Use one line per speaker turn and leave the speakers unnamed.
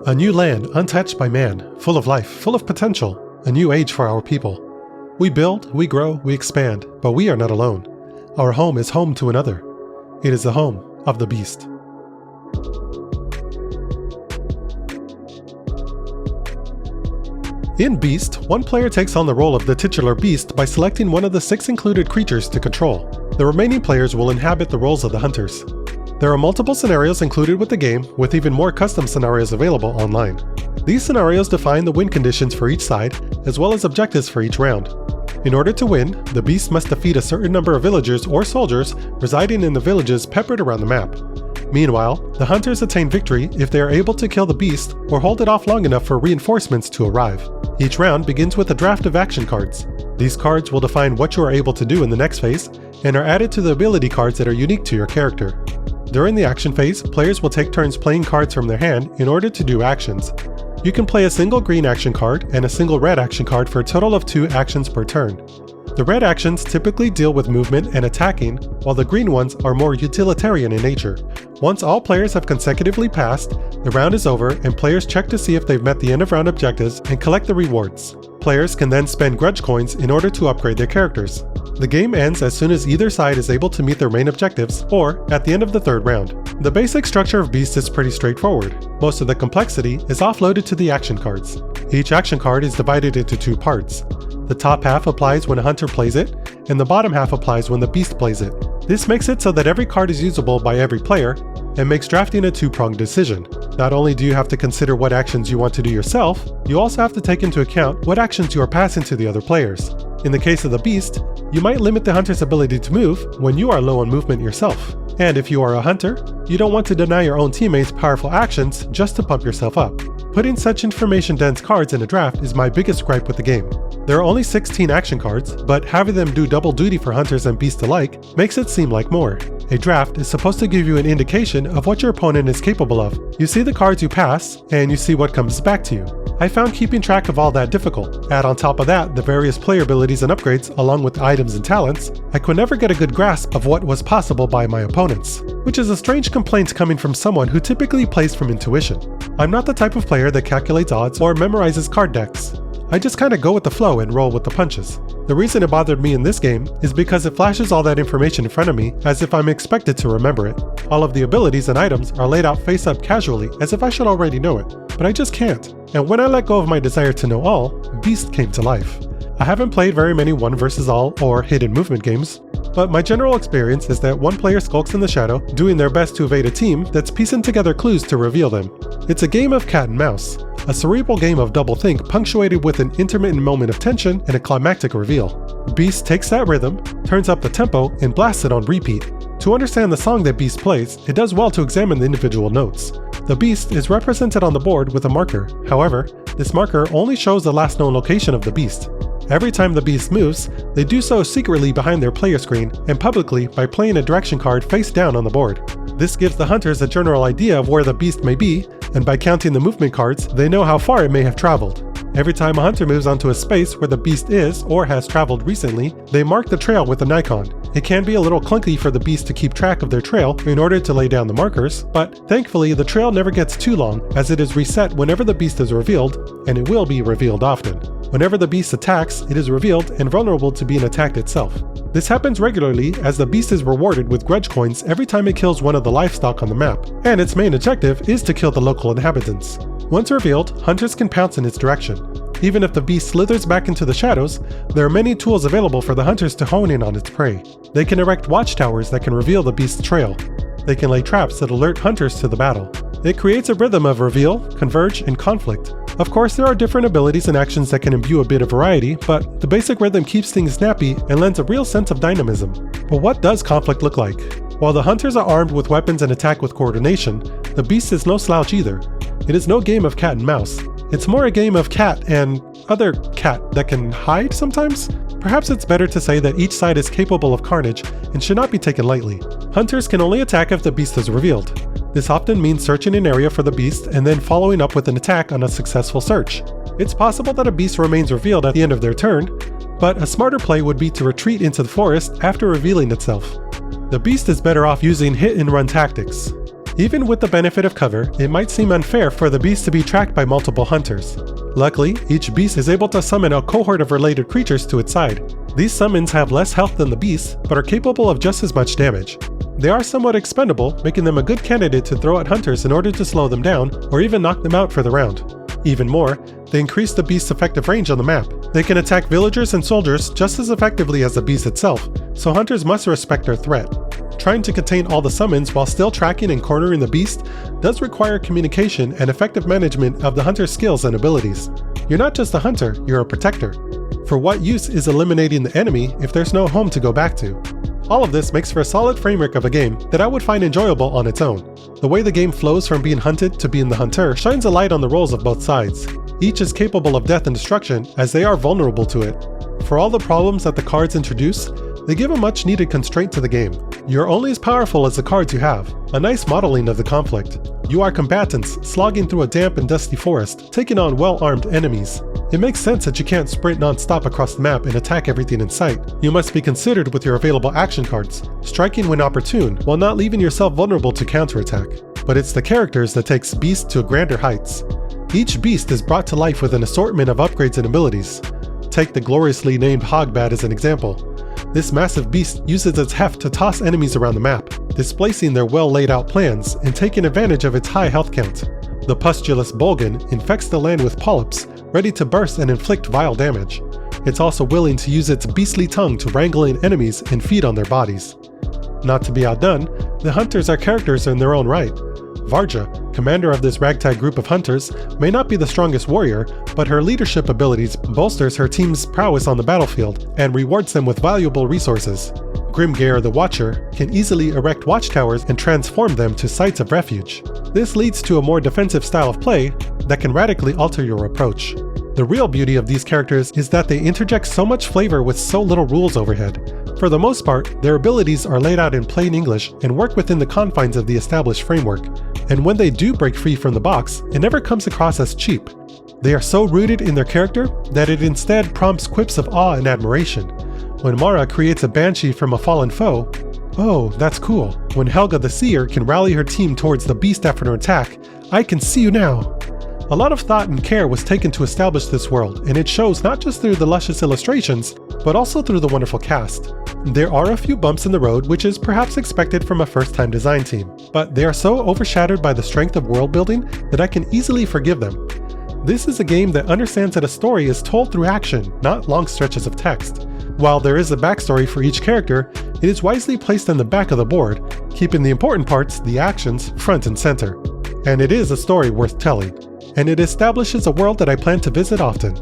A new land untouched by man, full of life, full of potential, a new age for our people. We build, we grow, we expand, but we are not alone. Our home is home to another. It is the home of the beast. In Beast, one player takes on the role of the titular beast by selecting one of the 6 included creatures to control. The remaining players will inhabit the roles of the hunters. There are multiple scenarios included with the game, with even more custom scenarios available online. These scenarios define the win conditions for each side, as well as objectives for each round. In order to win, the beast must defeat a certain number of villagers or soldiers residing in the villages peppered around the map. Meanwhile, the hunters attain victory if they are able to kill the beast or hold it off long enough for reinforcements to arrive. Each round begins with a draft of action cards. These cards will define what you are able to do in the next phase, and are added to the ability cards that are unique to your character. During the action phase, players will take turns playing cards from their hand in order to do actions. You can play a single green action card and a single red action card for a total of 2 actions per turn. The red actions typically deal with movement and attacking, while the green ones are more utilitarian in nature. Once all players have consecutively passed, the round is over and players check to see if they've met the end of round objectives and collect the rewards. Players can then spend grudge coins in order to upgrade their characters. The game ends as soon as either side is able to meet their main objectives, or at the end of the 3rd round. The basic structure of Beast is pretty straightforward. Most of the complexity is offloaded to the action cards. Each action card is divided into 2 parts. The top half applies when a hunter plays it, and the bottom half applies when the beast plays it. This makes it so that every card is usable by every player, and makes drafting a 2-pronged decision. Not only do you have to consider what actions you want to do yourself, you also have to take into account what actions you are passing to the other players. In the case of the beast, you might limit the hunter's ability to move when you are low on movement yourself. And if you are a hunter, you don't want to deny your own teammates powerful actions just to pump yourself up. Putting such information-dense cards in a draft is my biggest gripe with the game. There are only 16 action cards, but having them do double duty for hunters and beasts alike makes it seem like more. A draft is supposed to give you an indication of what your opponent is capable of. You see the cards you pass, and you see what comes back to you. I found keeping track of all that difficult. Add on top of that the various player abilities and upgrades along with items and talents, I could never get a good grasp of what was possible by my opponents. Which is a strange complaint coming from someone who typically plays from intuition. I'm not the type of player that calculates odds or memorizes card decks. I just kinda go with the flow and roll with the punches. The reason it bothered me in this game is because it flashes all that information in front of me as if I'm expected to remember it. All of the abilities and items are laid out face up casually as if I should already know it, but I just can't. And when I let go of my desire to know all, Beast came to life. I haven't played very many 1 vs all or hidden movement games, but my general experience is that one player skulks in the shadow, doing their best to evade a team that's piecing together clues to reveal them. It's a game of cat and mouse, a cerebral game of doublethink punctuated with an intermittent moment of tension and a climactic reveal. Beast takes that rhythm, turns up the tempo, and blasts it on repeat. To understand the song that Beast plays, it does well to examine the individual notes. The beast is represented on the board with a marker. However, this marker only shows the last known location of the beast. Every time the beast moves, they do so secretly behind their player screen and publicly by playing a direction card face down on the board. This gives the hunters a general idea of where the beast may be, and by counting the movement cards, they know how far it may have traveled. Every time a hunter moves onto a space where the beast is or has traveled recently, they mark the trail with an icon. It can be a little clunky for the beast to keep track of their trail in order to lay down the markers, but thankfully the trail never gets too long as it is reset whenever the beast is revealed, and it will be revealed often. Whenever the beast attacks, it is revealed and vulnerable to being attacked itself. This happens regularly as the beast is rewarded with grudge coins every time it kills one of the livestock on the map, and its main objective is to kill the local inhabitants. Once revealed, hunters can pounce in its direction. Even if the beast slithers back into the shadows, there are many tools available for the hunters to hone in on its prey. They can erect watchtowers that can reveal the beast's trail. They can lay traps that alert hunters to the battle. It creates a rhythm of reveal, converge, and conflict. Of course, there are different abilities and actions that can imbue a bit of variety, but the basic rhythm keeps things snappy and lends a real sense of dynamism. But what does conflict look like? While the hunters are armed with weapons and attack with coordination, the beast is no slouch either. It is no game of cat and mouse. It's more a game of cat and other cat that can hide sometimes? Perhaps it's better to say that each side is capable of carnage and should not be taken lightly. Hunters can only attack if the beast is revealed. This often means searching an area for the beast and then following up with an attack on a successful search. It's possible that a beast remains revealed at the end of their turn, but a smarter play would be to retreat into the forest after revealing itself. The beast is better off using hit and run tactics. Even with the benefit of cover, it might seem unfair for the beast to be tracked by multiple hunters. Luckily, each beast is able to summon a cohort of related creatures to its side. These summons have less health than the beasts, but are capable of just as much damage. They are somewhat expendable, making them a good candidate to throw at hunters in order to slow them down, or even knock them out for the round. Even more, they increase the beast's effective range on the map. They can attack villagers and soldiers just as effectively as the beast itself, so hunters must respect their threat. Trying to contain all the summons while still tracking and cornering the beast does require communication and effective management of the hunter's skills and abilities. You're not just a hunter, you're a protector. For what use is eliminating the enemy if there's no home to go back to? All of this makes for a solid framework of a game that I would find enjoyable on its own. The way the game flows from being hunted to being the hunter shines a light on the roles of both sides. Each is capable of death and destruction as they are vulnerable to it. For all the problems that the cards introduce, they give a much needed constraint to the game. You're only as powerful as the cards you have, a nice modeling of the conflict. You are combatants slogging through a damp and dusty forest, taking on well-armed enemies. It makes sense that you can't sprint non-stop across the map and attack everything in sight. You must be considered with your available action cards, striking when opportune while not leaving yourself vulnerable to counterattack. But it's the characters that takes beasts to grander heights. Each beast is brought to life with an assortment of upgrades and abilities. Take the gloriously named Hogbat as an example. This massive beast uses its heft to toss enemies around the map, displacing their well laid out plans and taking advantage of its high health count. The pustulous Bolgan infects the land with polyps, ready to burst and inflict vile damage. It's also willing to use its beastly tongue to wrangle in enemies and feed on their bodies. Not to be outdone, the hunters are characters in their own right. Varja, commander of this ragtag group of hunters, may not be the strongest warrior, but her leadership abilities bolsters her team's prowess on the battlefield and rewards them with valuable resources. Grimgeir the Watcher can easily erect watchtowers and transform them to sites of refuge. This leads to a more defensive style of play that can radically alter your approach. The real beauty of these characters is that they interject so much flavor with so little rules overhead. For the most part, their abilities are laid out in plain English and work within the confines of the established framework. And when they do break free from the box, it never comes across as cheap. They are so rooted in their character that it instead prompts quips of awe and admiration. When Mara creates a banshee from a fallen foe, oh, that's cool. When Helga the Seer can rally her team towards the beast after an attack, I can see you now. A lot of thought and care was taken to establish this world, and it shows not just through the luscious illustrations, but also through the wonderful cast. There are a few bumps in the road, which is perhaps expected from a first-time design team, but they are so overshadowed by the strength of world building that I can easily forgive them. This is a game that understands that a story is told through action, not long stretches of text. While there is a backstory for each character, it is wisely placed on the back of the board, keeping the important parts, the actions, front and center. And it is a story worth telling, and it establishes a world that I plan to visit often.